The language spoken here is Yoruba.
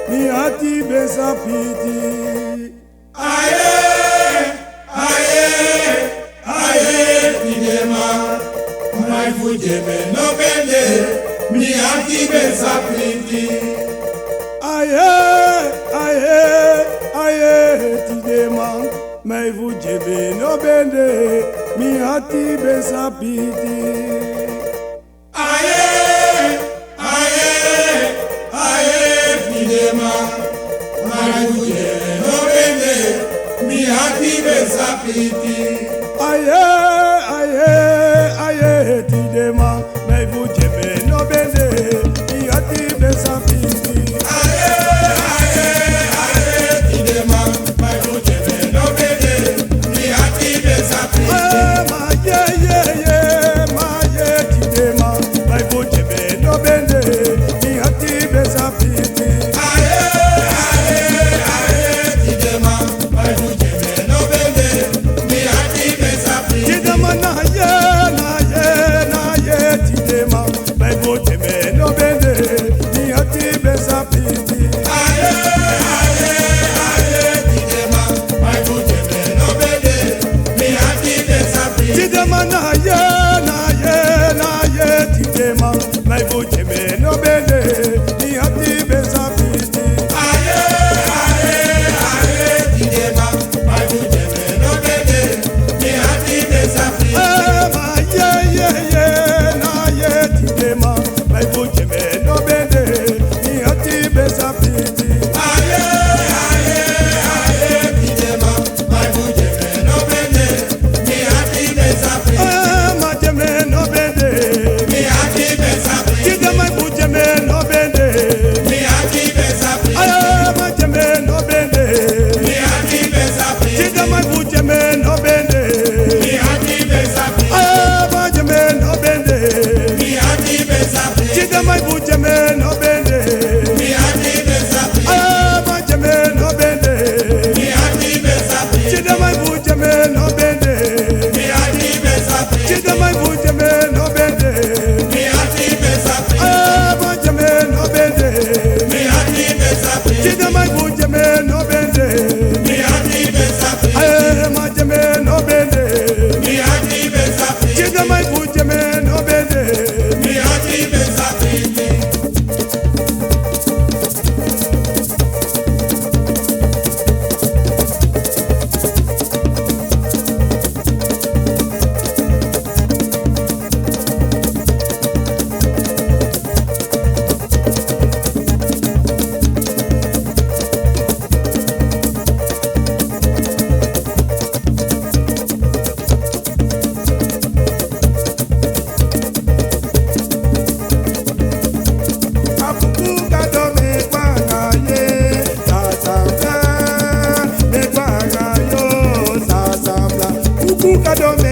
mi hati besa piti. Aye, aye, aye, tidema. My fujeme no bende, mi hati besa piti. Aye, aye, aye, tidema. My fujeme no bende, mi hati besa piti. Aye, aye, aye, tidema. My fujeme no bende, mi hati besa piti. Aye, aye, aye, tidema. My fujeme no bende, mi hati besa piti. Aye, aye, aye, tidema. My fujeme no bende, mi hati besa piti. Ma ye, ma ye, tidema. My fujeme no bende, mi hati besa piti. Aye, aye, aye, tidema. My fujeme no bende, mi hati besa piti. Tidema na ye, tidema. My fujeme no bende, mi hati besa piti. Aye, aye, aye, tidema. My fujeme no bende, mi hati besa piti. Tidema na ye, tidema. My fujeme no bende, mi hati besa piti. Aye, aye, aye, tidema. My fujeme no bende, mi hati besa piti. Ma ye, tidema. My fujeme no bende, mi hati besa piti. Aye, aye, aye, tidema. My fujeme no bende, mi hati besa piti. Ma jeme no bende, Mi hati besa piti. tidema fujeme no bende. Mi hati besa piti. Ma jeme no bende, Mi hati besa piti. tidema fujeme no bende. Mi hati besa piti. Ma jeme no bende, Mi hati besa piti. tidema fujeme no bende. Mi hati besa piti. Ma jeme no bende, Mi hati besa piti. tidema fujeme no bende. Mi hati besa piti. Tidema fujeme no bende. Mi hati besa piti. Ma jeme no bende, Mi hati besa piti. tidema fujeme no bende. Mi hati besa piti. Ma jeme no bende, Mi hati besa piti. tidema fujeme no bende. Mi hati besa piti. Apuku kado me kwanga ye, sasambla. Me kwanga yo, sasambla. Apuku kado me